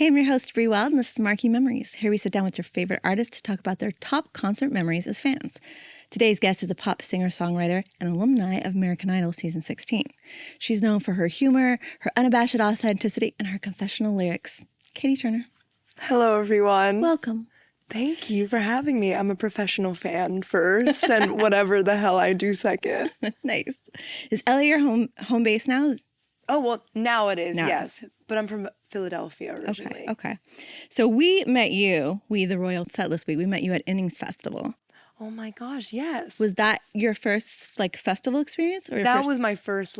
Hey, I'm your host, Bree Wild, and this is Marquee Memories. Here we sit down with your favorite artists to talk about their top concert memories as fans. Today's guest is a pop singer-songwriter and alumni of American Idol Season 16. She's known for her humor, her unabashed authenticity, and her confessional lyrics. Catie Turner. Hello, everyone. Welcome. Thank you for having me. I'm a professional fan first, and whatever the hell I do second. Nice. Is LA your home base now? Oh, well, now it is, Now it yes. But I'm from Philadelphia originally. Okay. So we met you, the Royal Setlist Week, we met you at Innings Festival. Oh my gosh, yes. Was that your first, festival experience? Or that was my first,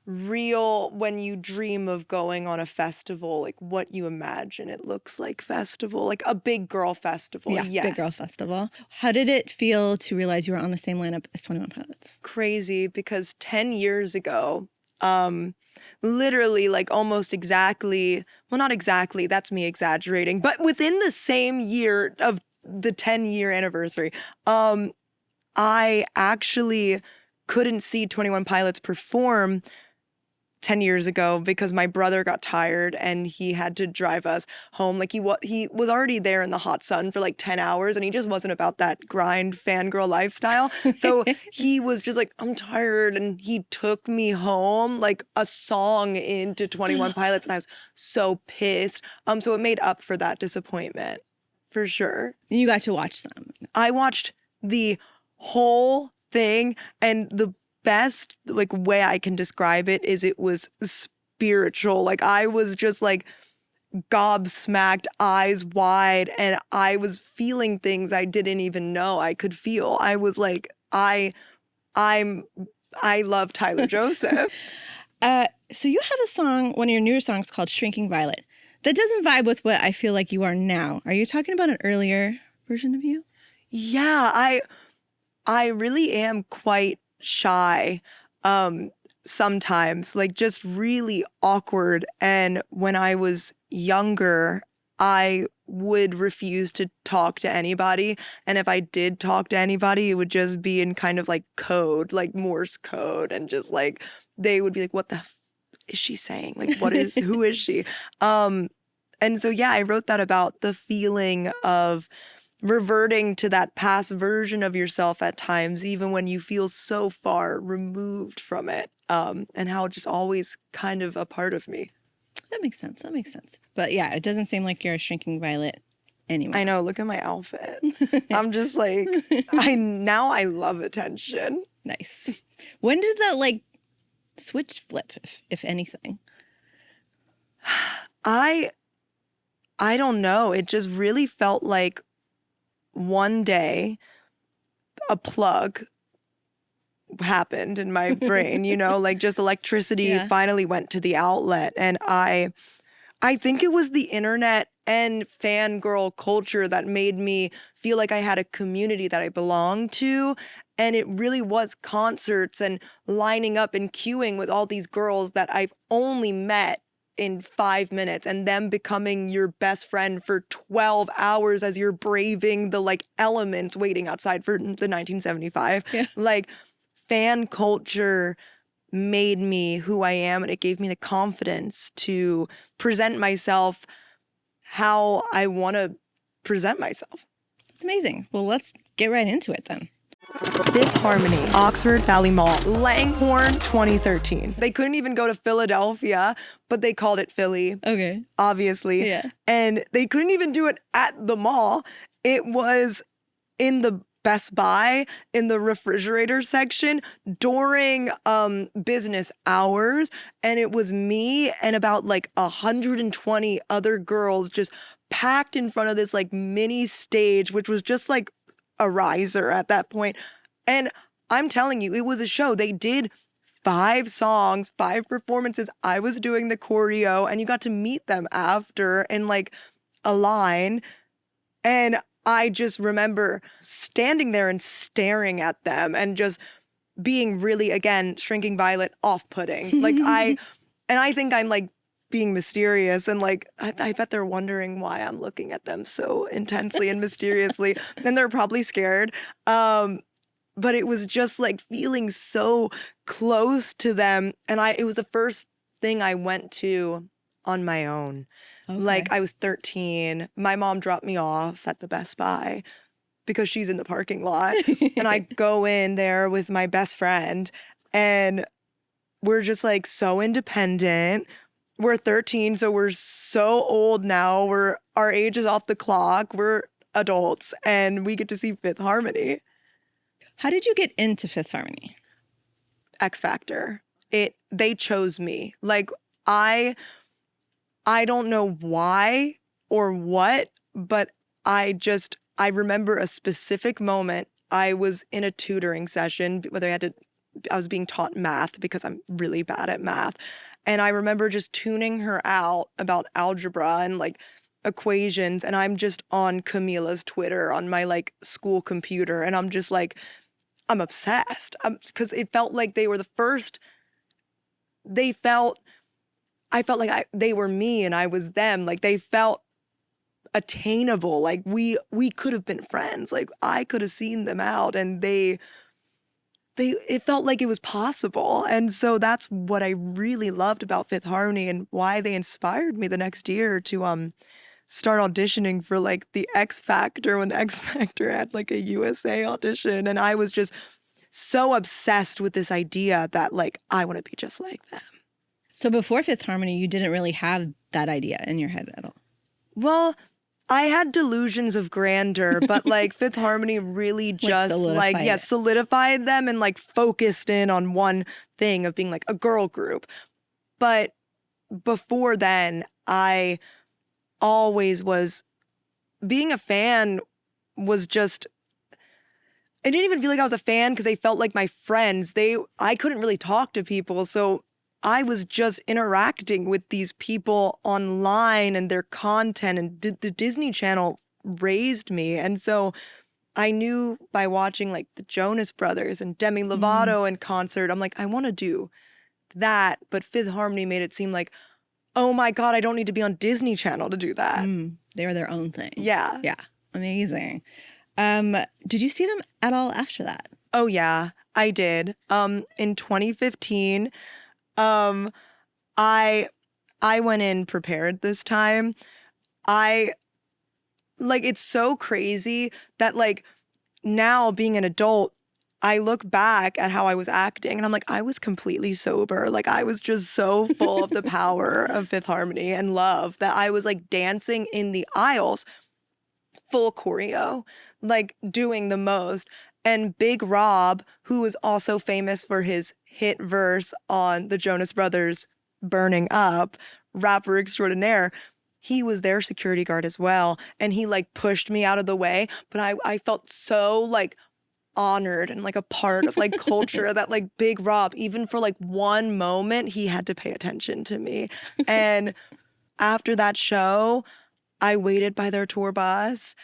real, when you dream of going on a festival, what you imagine it looks like festival, a big girl festival. Yeah, yes. Big Girl Festival. How did it feel to realize you were on the same lineup as 21 Pilots? Crazy, because 10 years ago, literally almost exactly, well, not exactly, that's me exaggerating, but within the same year of the 10-year anniversary, I actually couldn't see 21 Pilots perform 10 years ago because my brother got tired and he had to drive us home. He was already there in the hot sun for 10 hours and he just wasn't about that grind fangirl lifestyle. So he was just I'm tired, and he took me home a song into 21 Pilots, and I was so pissed. So it made up for that disappointment for sure. You got to watch them. I watched the whole thing, and the best way I can describe it is it was spiritual. I was just gobsmacked, eyes wide, and I was feeling things I didn't even know I could feel. I was I love Tyler Joseph. So you have a song, one of your newer songs called Shrinking Violet, that doesn't vibe with what I feel like you are now. Are you talking about an earlier version of you? Yeah, I really am quite shy sometimes, just really awkward. And when I was younger, I would refuse to talk to anybody. And if I did talk to anybody, it would just be in kind of code, Morse code. And just they would be what the is she saying? Who is she? And so, yeah, I wrote that about the feeling of reverting to that past version of yourself at times, even when you feel so far removed from it, and how it's just always kind of a part of me. That makes sense. But yeah, it doesn't seem like you're a shrinking violet anymore. I know. Look at my outfit. I'm just I love attention. Nice. When did that switch flip, if anything? I don't know. It just really felt like one day a plug happened in my brain, just electricity finally went to the outlet. And I think it was the internet and fangirl culture that made me feel like I had a community that I belonged to. And it really was concerts and lining up and queuing with all these girls that I've only met in 5 minutes, and them becoming your best friend for 12 hours as you're braving the elements waiting outside for the 1975. Yeah. Fan culture made me who I am, and it gave me the confidence to present myself how I want to present myself. It's amazing. Well, let's get right into it then. Fifth Harmony, Oxford Valley Mall, Langhorne, 2013. They couldn't even go to Philadelphia, but they called it Philly. Okay. Obviously. Yeah. And they couldn't even do it at the mall. It was in the Best Buy, in the refrigerator section during business hours. And it was me and about 120 other girls just packed in front of this mini stage, which was just a riser at that point. And I'm telling you, it was a show. They did 5 songs, 5 performances. I was doing the choreo, and you got to meet them after in a line. And I just remember standing there and staring at them and just being really, again, shrinking violet, off-putting. I think I'm being mysterious, and I bet they're wondering why I'm looking at them so intensely and mysteriously, and they're probably scared. But it was just feeling so close to them, and it was the first thing I went to on my own. Okay. Like I was 13. My mom dropped me off at the Best Buy because she's in the parking lot. And I go in there with my best friend and we're just like so independent. We're 13, so we're so old now. Our age is off the clock. We're adults and we get to see Fifth Harmony. How did you get into Fifth Harmony? X Factor. They chose me. Like I don't know why or what, but I remember a specific moment. I was in a tutoring session where I was being taught math because I'm really bad at math. And I remember just tuning her out about algebra and like equations. And I'm just on Camila's Twitter on my like school computer. And I'm just like, I'm obsessed. Because it felt like they were the first. I felt like they were me and I was them. Like they felt attainable. Like we could have been friends. Like I could have seen them out and it felt like it was possible. And so that's what I really loved about Fifth Harmony and why they inspired me the next year to start auditioning for like the X Factor when X Factor had like a USA audition. And I was just so obsessed with this idea that like, I want to be just like them. So before Fifth Harmony, you didn't really have that idea in your head at all? Well, I had delusions of grandeur, but like Fifth Harmony really just solidified them and like focused in on one thing of being like a girl group. But before then, I always was being a fan was just, I didn't even feel like I was a fan because they felt like my friends. I couldn't really talk to people. So I was just interacting with these people online and their content, and the Disney Channel raised me. And so I knew by watching like the Jonas Brothers and Demi Lovato in concert, I'm like, I want to do that. But Fifth Harmony made it seem like, oh my God, I don't need to be on Disney Channel to do that. They were their own thing. Yeah. Yeah. Amazing. Did you see them at all after that? Oh yeah, I did. In 2015, I went in prepared this time. It's so crazy that like now being an adult, I look back at how I was acting and I'm like, I was completely sober. Like I was just so full of the power of Fifth Harmony and love that I was like dancing in the aisles, full choreo, like doing the most. And Big Rob, who was also famous for his hit verse on the Jonas Brothers' Burning Up, rapper extraordinaire, he was their security guard as well. And he like pushed me out of the way. But I felt so like honored and like a part of like culture that like Big Rob, even for like one moment, he had to pay attention to me. And after that show, I waited by their tour bus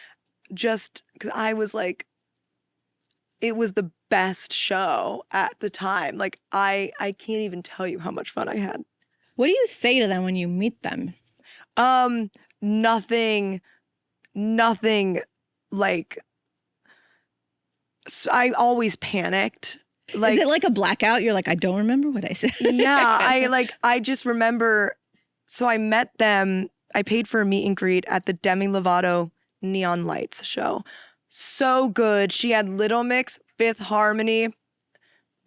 just because I was like, it was the best show at the time. Like, I can't even tell you how much fun I had. What do you say to them when you meet them? Nothing like, so I always panicked. Like, is it like a blackout? You're like, I don't remember what I said. Yeah, I just remember, so I met them, I paid for a meet and greet at the Demi Lovato Neon Lights show. So good. She had Little Mix, Fifth Harmony,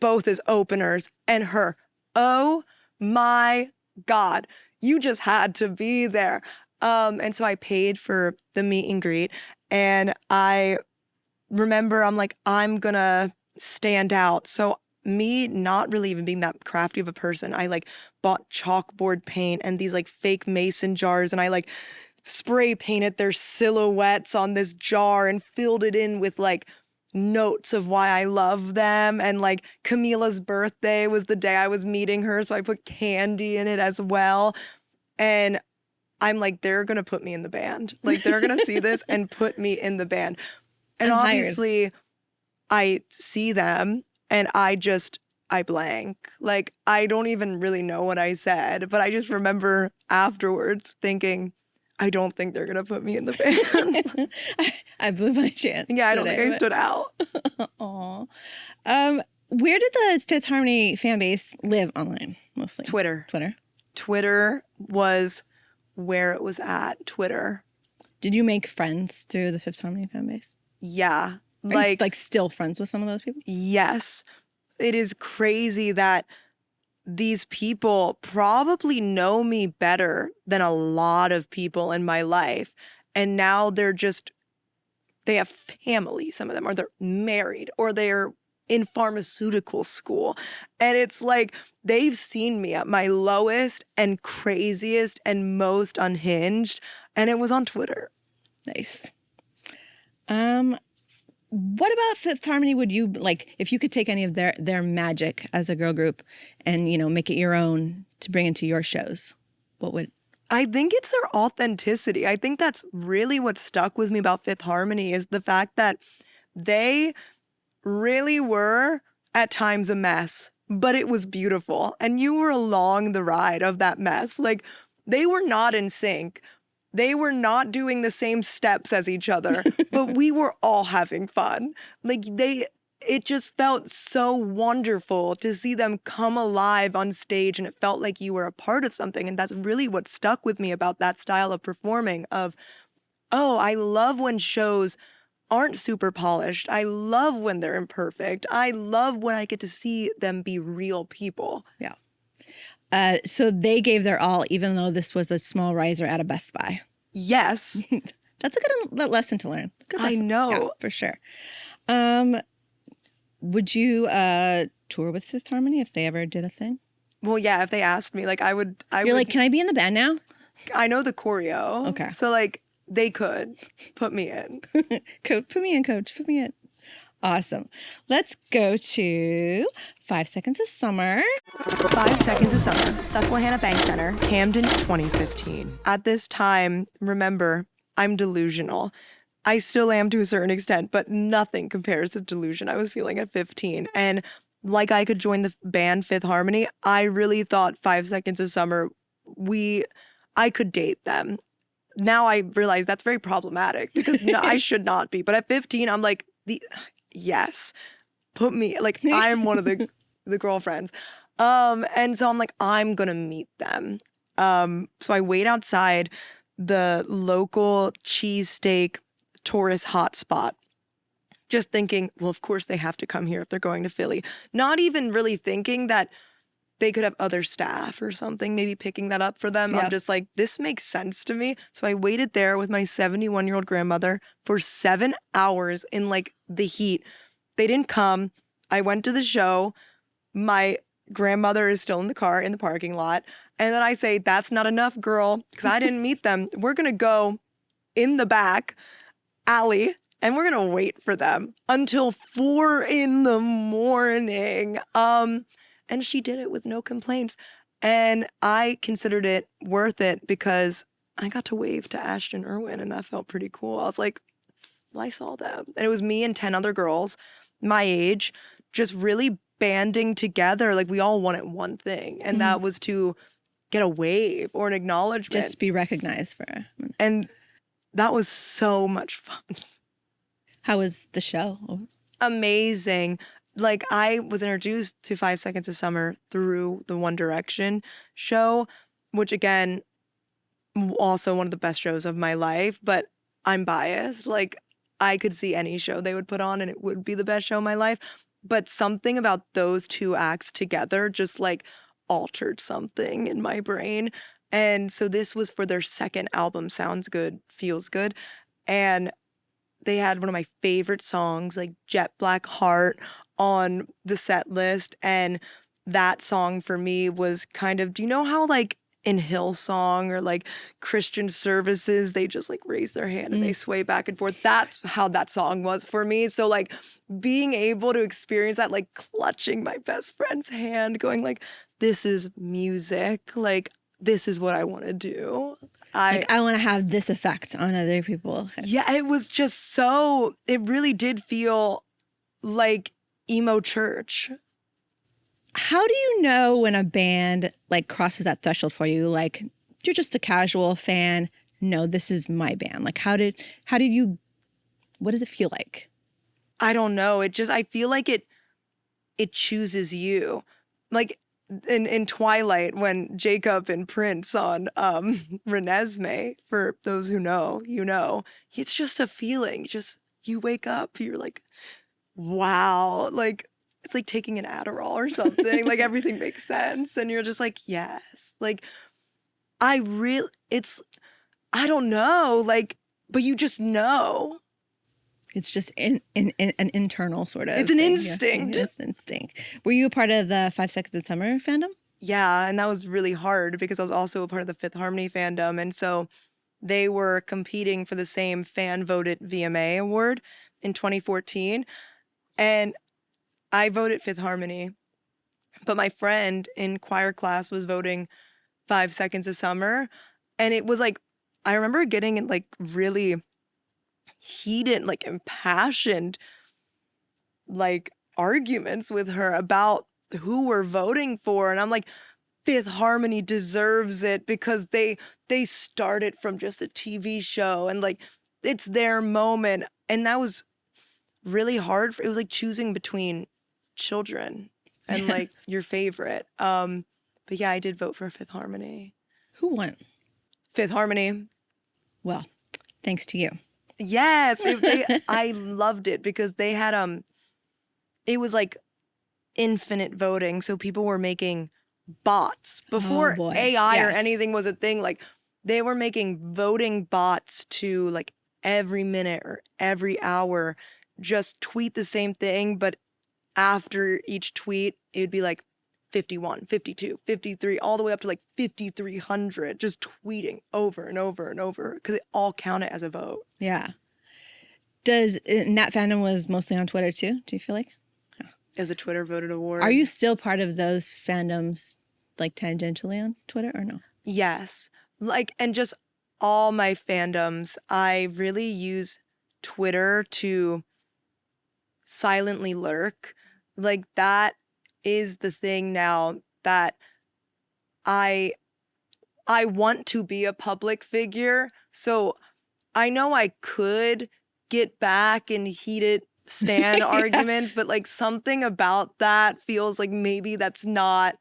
both as openers, and her. Oh my God. You just had to be there. And so I paid for the meet and greet. And I remember I'm like, I'm gonna stand out. So me not really even being that crafty of a person, I like bought chalkboard paint and these like fake mason jars, and I like spray painted their silhouettes on this jar and filled it in with like notes of why I love them. And like Camila's birthday was the day I was meeting her, so I put candy in it as well. And I'm like, they're gonna put me in the band. Like they're gonna see this and put me in the band. And obviously I see them and I blank. Like I don't even really know what I said, but I just remember afterwards thinking, I don't think they're going to put me in the band. I blew my chance. Yeah, I don't think I stood out. Aw. Where did the Fifth Harmony fan base live online mostly? Twitter. Twitter Twitter was where it was at, Twitter. Did you make friends through the Fifth Harmony fan base? Yeah. Are you, like still friends with some of those people? Yes. It is crazy that these people probably know me better than a lot of people in my life. And now they have family, some of them, or they're married, or they're in pharmaceutical school. And it's like they've seen me at my lowest and craziest and most unhinged. And it was on Twitter. Nice. What about Fifth Harmony would you, like, if you could take any of their magic as a girl group and, you know, make it your own to bring into your shows, what would... I think it's their authenticity. I think that's really what stuck with me about Fifth Harmony is the fact that they really were at times a mess, but it was beautiful. And you were along the ride of that mess. Like, they were not in sync. They were not doing the same steps as each other, but we were all having fun. Like, it just felt so wonderful to see them come alive on stage, and it felt like you were a part of something. And that's really what stuck with me about that style of performing of, oh, I love when shows aren't super polished. I love when they're imperfect. I love when I get to see them be real people. Yeah. So they gave their all, even though this was a small riser at a Best Buy. Yes. That's a good lesson to learn. Good lesson. I know. Yeah, for sure. Would you tour with Fifth Harmony if they ever did a thing? Well, yeah, if they asked me, like, I would. You're like, can I be in the band now? I know the choreo. Okay. So, like, they could put me in. Coach, put me in, coach. Put me in. Awesome. Let's go to 5 Seconds of Summer. 5 Seconds of Summer, Susquehanna Bank Center, Camden, 2015. At this time, remember, I'm delusional. I still am to a certain extent, but nothing compares to delusion I was feeling at 15. And like I could join the band Fifth Harmony, I really thought 5 Seconds of Summer, I could date them. Now I realize that's very problematic because I should not be. But at 15, I'm like, yes, put me, like, I'm one of the girlfriends. And so I'm like, I'm gonna meet them. So I wait outside the local cheesesteak tourist hotspot, just thinking, well, of course they have to come here if they're going to Philly. Not even really thinking that they could have other staff or something, maybe picking that up for them. Yep. I'm just like, this makes sense to me. So I waited there with my 71-year-old grandmother for 7 hours in like the heat. They didn't come. I went to the show. My grandmother is still in the car in the parking lot. And then I say, that's not enough, girl, because I didn't meet them. We're going to go in the back alley and we're going to wait for them until 4 a.m. And she did it with no complaints. And I considered it worth it because I got to wave to Ashton Irwin and that felt pretty cool. I was like, well, I saw them. And it was me and 10 other girls my age just really banding together. Like we all wanted one thing. And that was to get a wave or an acknowledgement. Just be recognized for it. And that was so much fun. How was the show? Amazing. Like, I was introduced to 5 Seconds of Summer through the One Direction show, which, again, also one of the best shows of my life, but I'm biased. Like, I could see any show they would put on and it would be the best show of my life. But something about those two acts together just, like, altered something in my brain. And so this was for their second album, Sounds Good, Feels Good. And they had one of my favorite songs, like Jet Black Heart, on the set list. And that song for me was kind of, do you know how like in Hillsong or like Christian services, they just like raise their hand and they sway back and forth? That's how that song was for me. So like being able to experience that, like clutching my best friend's hand, going like, this is music, like this is what I want to do. I want to have this effect on other people. Yeah, it was just so, it really did feel like emo church. How do you know when a band like crosses that threshold for you? Like you're just a casual fan. No, this is my band. Like how did you, what does it feel like? I don't know. I feel like it chooses you. Like in Twilight when Jacob and Prince on Renesmee, for those who know, you know, it's just a feeling. Just you wake up, you're like, wow, like it's like taking an Adderall or something. Like everything makes sense, and you're just like, yes, like I don't know, like, but you just know. It's just an internal sort of It's an thing. instinct. Yeah, it's instinct. Were you a part of the 5 Seconds of Summer fandom? Yeah, and that was really hard because I was also a part of the Fifth Harmony fandom. And so they were competing for the same fan-voted VMA award in 2014. And I voted Fifth Harmony. But my friend in choir class was voting 5 Seconds of Summer. And it was like, I remember getting in like really heated, like impassioned, like arguments with her about who we're voting for. And I'm like, Fifth Harmony deserves it because they started from just a TV show and like it's their moment. And that was really hard. It was like choosing between children and like your favorite. But yeah, I did vote for Fifth Harmony. Who won? Fifth Harmony. Well, thanks to you. Yes, I loved it because they had it was like infinite voting, so people were making bots before AI or anything was a thing. Like they were making voting bots to like every minute or every hour just tweet the same thing, but after each tweet it would be like 51, 52, 53, all the way up to like 5,300 just tweeting over and over and over because it all counted as a vote. Yeah. And that fandom was mostly on Twitter too, do you feel like? It was a Twitter voted award. Are you still part of those fandoms like tangentially on Twitter or no? Yes. Like, and just all my fandoms, I really use Twitter to silently lurk. Like that is the thing now that I want to be a public figure. So I know I could get back in heated stan arguments, but like something about that feels like maybe that's not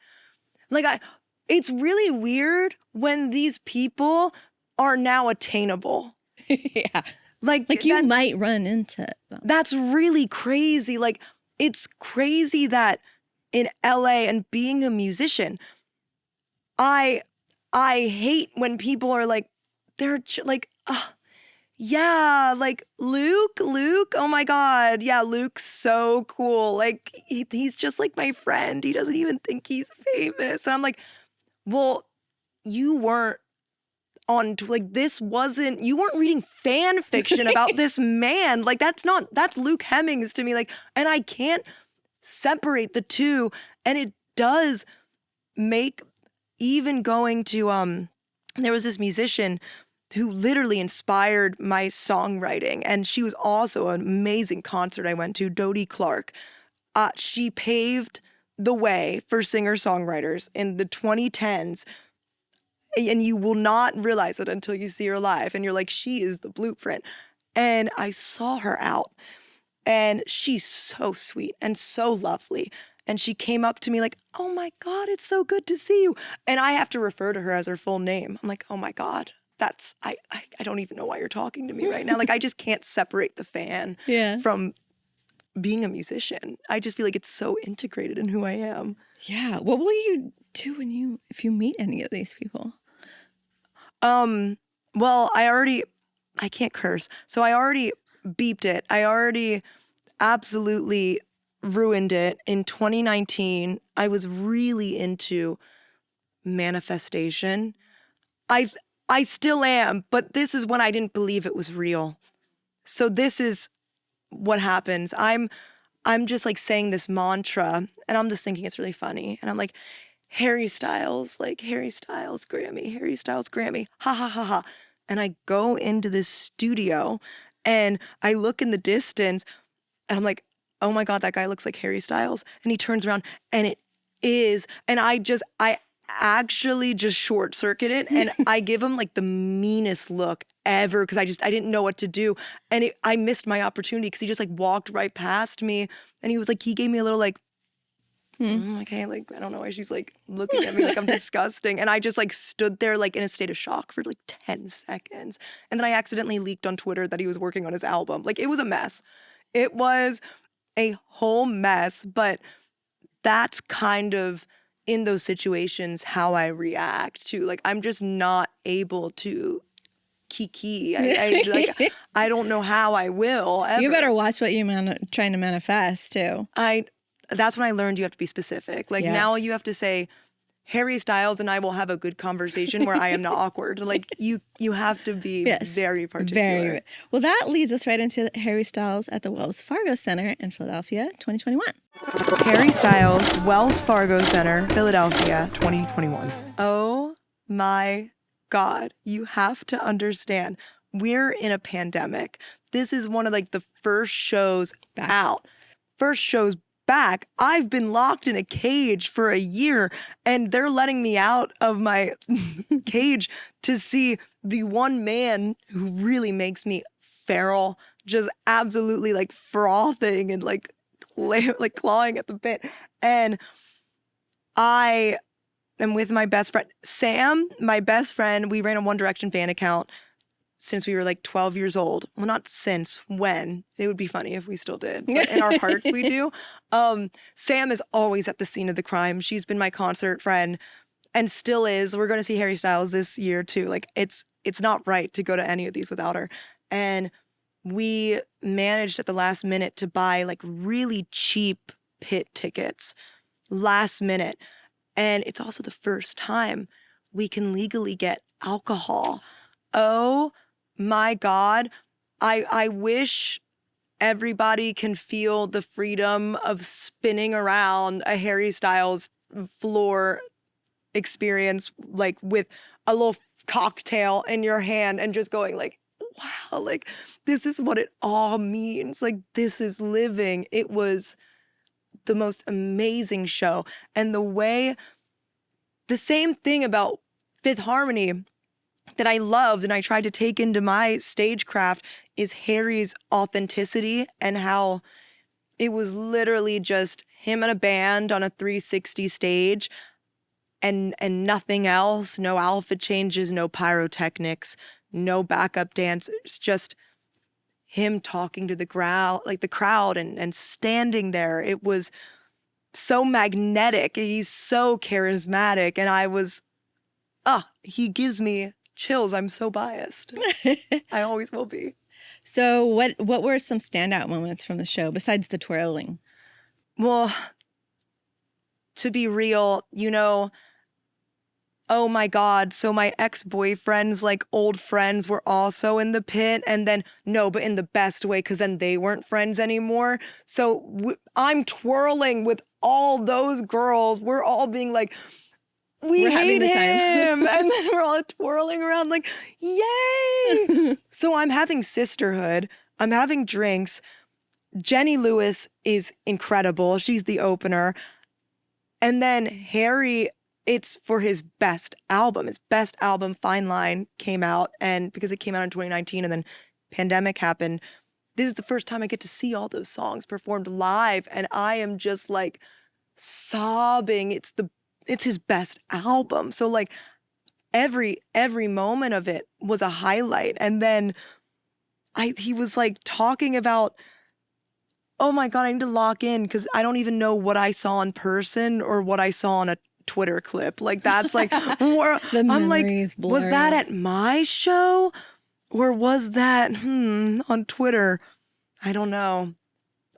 like it's really weird when these people are now attainable. Yeah. Like you might run into them. That's really crazy. Like it's crazy that in LA and being a musician, I hate when people are like, they're like, yeah, like Luke, oh my God. Yeah, Luke's so cool. Like he's just like my friend. He doesn't even think he's famous. And I'm like, well, you weren't you weren't reading fan fiction about this man. Like that's Luke Hemmings to me. Like, and I can't separate the two. And it does make even going to, there was this musician who literally inspired my songwriting. And she was also an amazing concert I went to, Dodie Clark. She paved the way for singer-songwriters in the 2010s. And you will not realize it until you see her live. And you're like, she is the blueprint. And I saw her out. And she's so sweet and so lovely. And she came up to me like, oh my God, it's so good to see you. And I have to refer to her as her full name. I'm like, oh my God, I don't even know why you're talking to me right now. Like, I just can't separate the fan from being a musician. I just feel like it's so integrated in who I am. Yeah. What will you do if you meet any of these people? Well, I can't curse. So I already beeped it. I already absolutely ruined it. In 2019, I was really into manifestation. I still am, but this is when I didn't believe it was real. So this is what happens. I'm just like saying this mantra and I'm just thinking it's really funny. And I'm like, Harry Styles, Grammy, ha ha ha ha. And I go into this studio and I look in the distance and I'm like, oh my God, that guy looks like Harry Styles. And he turns around and it is. And I actually just short circuit it and I give him like the meanest look ever because I didn't know what to do. And I missed my opportunity because he just like walked right past me and he gave me a little like, Okay, like, I don't know why she's like looking at me like I'm disgusting. And I just like stood there like in a state of shock for like 10 seconds. And then I accidentally leaked on Twitter that he was working on his album. Like, it was a mess. It was a whole mess, but that's kind of in those situations how I react to, like, I'm just not able to kiki. I don't know how I will ever. You better watch what you're trying to manifest too. That's when I learned you have to be specific. Like, Yes. now you have to say, Harry Styles and I will have a good conversation where I am not awkward. Like, you have to be very particular. Very. Well, that leads us right into Harry Styles at the Wells Fargo Center in Philadelphia, 2021. Harry Styles, Wells Fargo Center, Philadelphia, 2021. Oh my God. You have to understand, we're in a pandemic. This is one of like the first shows out. First shows back. I've been locked in a cage for a year, and they're letting me out of my cage to see the one man who really makes me feral, just absolutely like frothing and like clawing at the bit. And I am with my best friend, Sam, my best friend. We ran a One Direction fan account since we were like 12 years old. Well, not since, when. It would be funny if we still did. But in our hearts, we do. Sam is always at the scene of the crime. She's been my concert friend and still is. We're going to see Harry Styles this year too. Like, it's not right to go to any of these without her. And we managed at the last minute to buy like really cheap pit tickets last minute. And it's also the first time we can legally get alcohol. Oh my God. I wish everybody can feel the freedom of spinning around a Harry Styles floor experience, like with a little cocktail in your hand and just going like, wow, like, this is what it all means. Like, this is living. It was the most amazing show. And the same thing about Fifth Harmony that I loved and I tried to take into my stagecraft is Harry's authenticity and how it was literally just him and a band on a 360 stage and nothing else, no outfit changes, no pyrotechnics, no backup dancers, just him talking to the crowd and standing there. It was so magnetic. He's so charismatic. And I was, he gives me chills. I'm so biased. I always will be. So what were some standout moments from the show besides the twirling? Well, to be real, oh my God. So my ex-boyfriend's like old friends were also in the pit, and then but in the best way, because then they weren't friends anymore. So I'm twirling with all those girls. We're all being like, we hate him. And then we're all twirling around like, yay. So I'm having sisterhood. I'm having drinks. Jenny Lewis is incredible. She's the opener. And then Harry, it's for his best album. His best album, Fine Line, came out. And because it came out in 2019 and then pandemic happened, this is the first time I get to see all those songs performed live. And I am just like sobbing. It's his best album. So like every moment of it was a highlight. And then he was like talking about, oh my God, I need to lock in because I don't even know what I saw in person or what I saw on a Twitter clip. Like, that's like, I'm like, was that at my show or was that on Twitter? I don't know.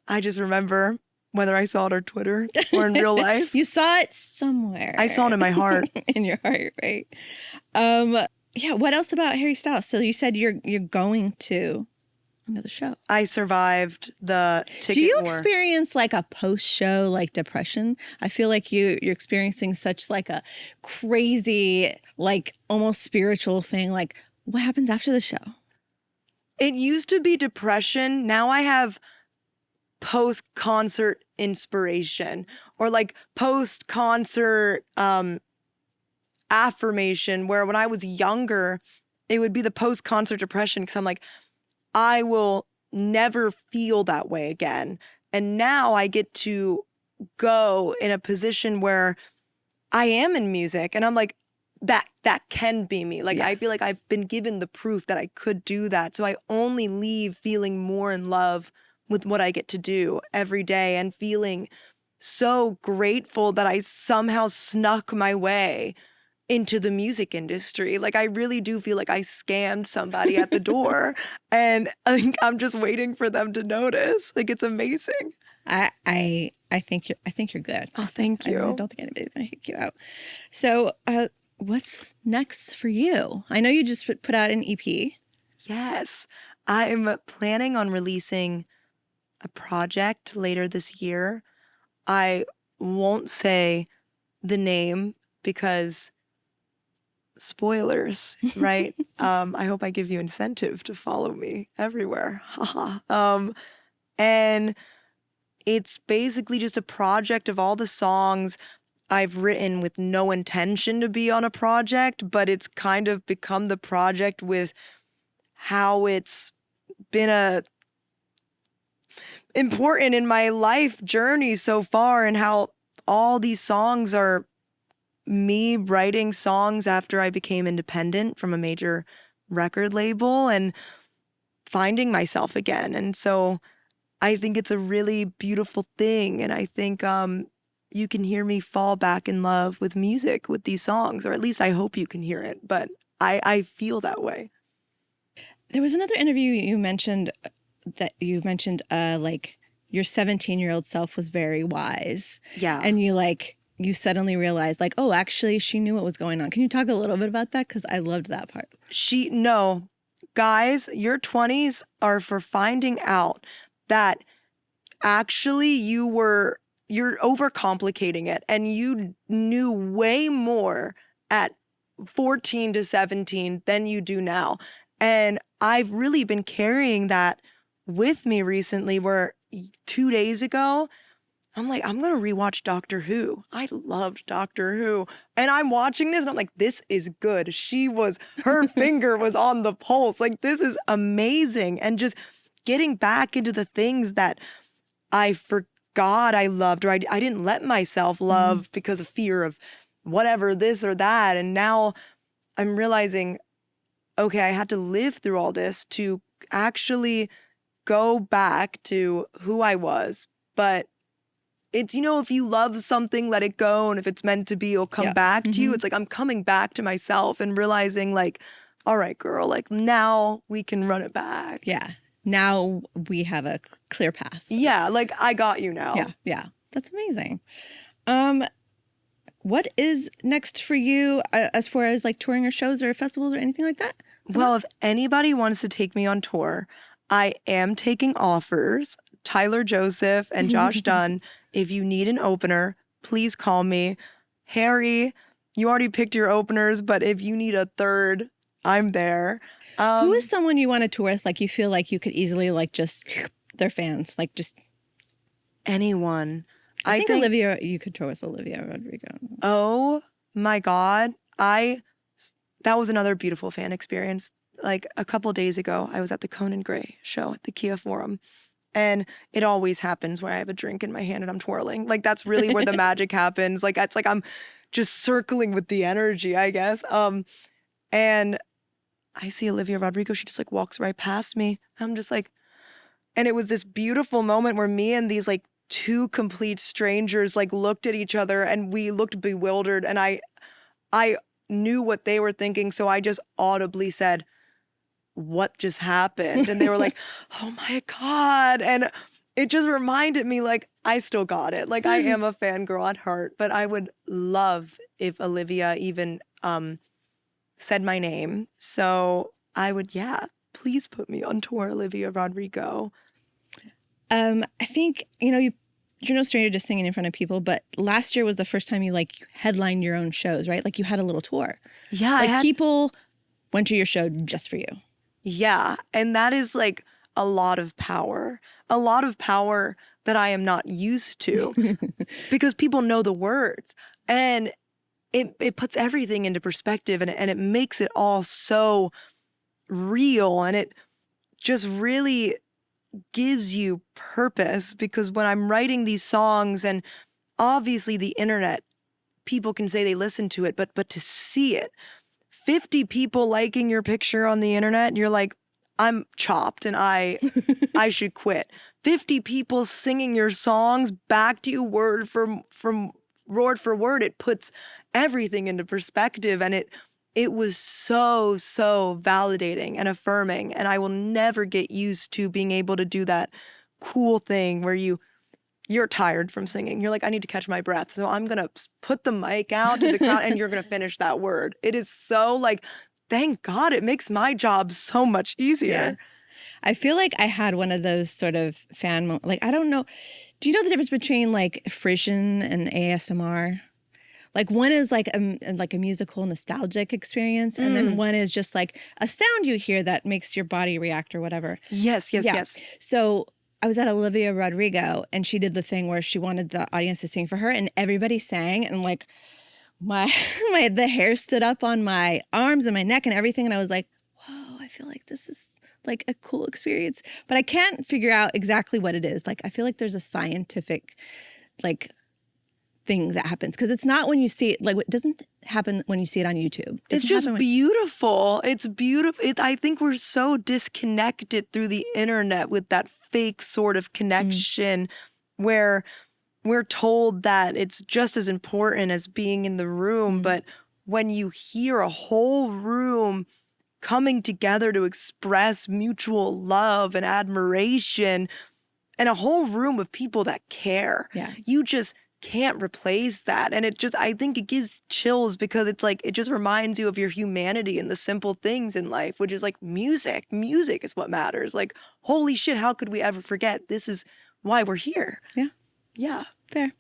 I just remember whether I saw it on Twitter or in real life. You saw it somewhere. I saw it in my heart. In your heart, right? Yeah. What else about Harry Styles? So you said you're going to another show. I survived the ticket Do you war. experience like a post-show like depression? I feel like you're experiencing such like a crazy, like almost spiritual thing. Like, what happens after the show? It used to be depression. Now I have post-concert inspiration or like post-concert affirmation, where when I was younger, it would be the post-concert depression because I'm like, I will never feel that way again. And now I get to go in a position where I am in music and I'm like, that can be me. Like, Yeah. I feel like I've been given the proof that I could do that. So I only leave feeling more in love with what I get to do every day and feeling so grateful that I somehow snuck my way into the music industry. Like, I really do feel like I scammed somebody at the door and I think I'm just waiting for them to notice. Like, it's amazing. I think you're good. Oh, thank I you. don't think anybody's gonna kick you out. So, what's next for you? I know you just put out an EP. Yes. I'm planning on releasing a project later this year. I won't say the name because spoilers, right? I hope I give you incentive to follow me everywhere. Haha. And it's basically just a project of all the songs I've written with no intention to be on a project, but it's kind of become the project with how it's been a important in my life journey so far, and how all these songs are me writing songs after I became independent from a major record label and finding myself again. And so I think it's a really beautiful thing. And I think you can hear me fall back in love with music with these songs, or at least I hope you can hear it. But I feel that way. There was another interview you mentioned like your 17-year-old self was very wise. Yeah. And you suddenly realized like, oh, actually she knew what was going on. Can you talk a little bit about that? Because I loved that part. No, guys, your 20s are for finding out that actually you're overcomplicating it, and you knew way more at 14 to 17 than you do now. And I've really been carrying that with me recently, where 2 days ago, I'm like, I'm going to rewatch Doctor Who. I loved Doctor Who. And I'm watching this and I'm like, this is good. Her finger was on the pulse. Like, this is amazing. And just getting back into the things that I forgot I loved, or I didn't let myself love because of fear of whatever, this or that. And now I'm realizing, okay, I had to live through all this to actually go back to who I was. But it's, if you love something, let it go. And if it's meant to be, it'll come back to you. It's like I'm coming back to myself and realizing like, all right, girl, like now we can run it back. Yeah. Now we have a clear path. Yeah. Like I got you now. Yeah. Yeah. That's amazing. What is next for you as far as like touring or shows or festivals or anything like that? Well, if anybody wants to take me on tour, I am taking offers. Tyler Joseph and Josh Dunn. If you need an opener, please call me. Harry, you already picked your openers, but if you need a third, I'm there. Who is someone you want to tour with? Like you feel like you could easily like just their fans, like just anyone. I think Olivia. You could tour with Olivia Rodrigo. Oh my God, that was another beautiful fan experience. Like a couple days ago, I was at the Conan Gray show at the Kia Forum. And it always happens where I have a drink in my hand and I'm twirling. Like that's really where the magic happens. Like it's like I'm just circling with the energy, I guess. And I see Olivia Rodrigo. She just like walks right past me. I'm just like, and it was this beautiful moment where me and these like two complete strangers like looked at each other and we looked bewildered. And I knew what they were thinking, so I just audibly said, what just happened? And they were like, oh my God. And it just reminded me like, I still got it. Like I am a fangirl at heart, but I would love if Olivia even said my name. So I would, please put me on tour, Olivia Rodrigo. I think, you're no stranger to singing in front of people, but last year was the first time you like headlined your own shows, right? Like you had a little tour. Yeah. Like people went to your show just for you. Yeah. And that is like a lot of power that I am not used to because people know the words and it puts everything into perspective and it makes it all so real. And it just really gives you purpose, because when I'm writing these songs, and obviously the internet, people can say they listen to it, but to see it, 50 people liking your picture on the internet, you're like, I'm chopped and I should quit. 50 people singing your songs back to you word for word, it puts everything into perspective, and it was so validating and affirming, and I will never get used to being able to do that cool thing where you're tired from singing. You're like, I need to catch my breath, so I'm gonna put the mic out to the crowd and you're gonna finish that word. It is so like, thank God, it makes my job so much easier. Yeah. I feel like I had one of those sort of fan like, I don't know. Do you know the difference between like Frisian and ASMR? Like one is like a musical nostalgic experience, and then one is just like a sound you hear that makes your body react or whatever. Yes. So I was at Olivia Rodrigo, and she did the thing where she wanted the audience to sing for her, and everybody sang, and like the hair stood up on my arms and my neck and everything, and I was like, whoa, I feel like this is like a cool experience, but I can't figure out exactly what it is. Like, I feel like there's a scientific like thing that happens, because it's not when you see it, like it doesn't happen when you see it on YouTube. It's just beautiful. It's beautiful. I think we're so disconnected through the internet with that fake sort of connection where we're told that it's just as important as being in the room. But when you hear a whole room coming together to express mutual love and admiration, and a whole room of people that care, you just can't replace that. And I think it gives chills, because it's like, it just reminds you of your humanity and the simple things in life, which is like music. Music is what matters. Like, holy shit, how could we ever forget? This is why we're here. Yeah. Fair.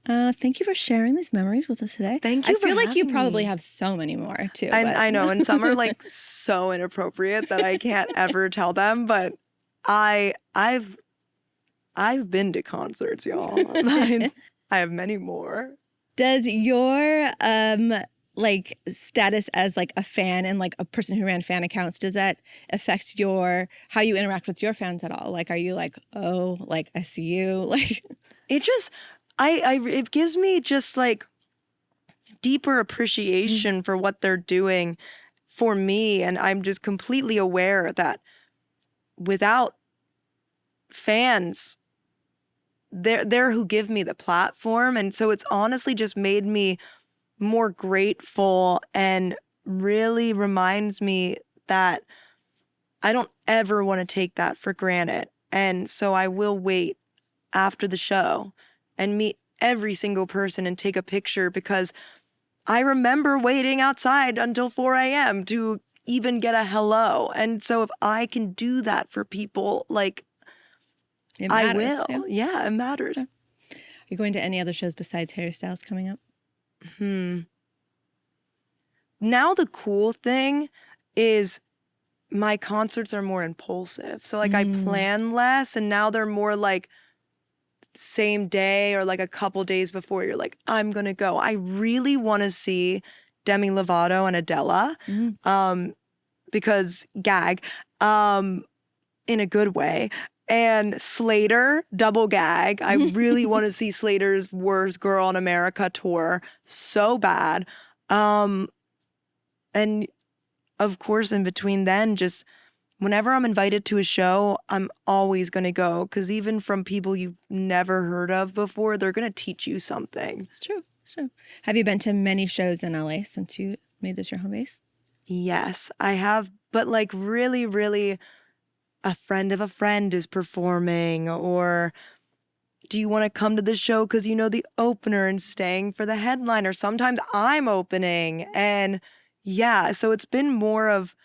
Thank you for sharing these memories with us today. Thank you. I feel like you probably have so many more too. I know, and some are like so inappropriate that I can't ever tell them. But I've been to concerts, y'all. I have many more. Does your like status as like a fan and like a person who ran fan accounts, does that affect how you interact with your fans at all? Like, are you like, oh, like I see you? Like, it just it gives me just like deeper appreciation for what they're doing for me, and I'm just completely aware that without fans, they're who give me the platform. And so it's honestly just made me more grateful, and really reminds me that I don't ever want to take that for granted. And so I will wait after the show and meet every single person and take a picture, because I remember waiting outside until 4 a.m. to even get a hello. And so if I can do that for people, like, I will. Yeah, it matters. Are you going to any other shows besides Harry Styles coming up? Now the cool thing is my concerts are more impulsive. So like I plan less, and now they're more like same day or like a couple days before, you're like, I'm going to go. I really want to see Demi Lovato and Adele because gag in a good way. And Slater, double gag. I really want to see Slater's Worst Girl in America tour so bad. And of course, in between then, just whenever I'm invited to a show, I'm always going to go, because even from people you've never heard of before, they're going to teach you something. It's true. It's true. Have you been to many shows in LA since you made this your home base? Yes, I have. But like really, really, a friend of a friend is performing, or do you want to come to the show because you know the opener and staying for the headliner? Sometimes I'm opening. And yeah, so it's been more of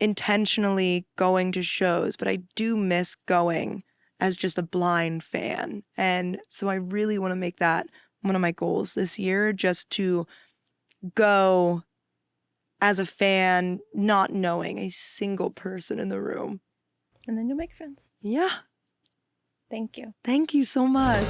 intentionally going to shows, but I do miss going as just a blind fan. And so I really want to make that one of my goals this year, just to go as a fan, not knowing a single person in the room. And then you'll make friends. Yeah. Thank you. Thank you so much.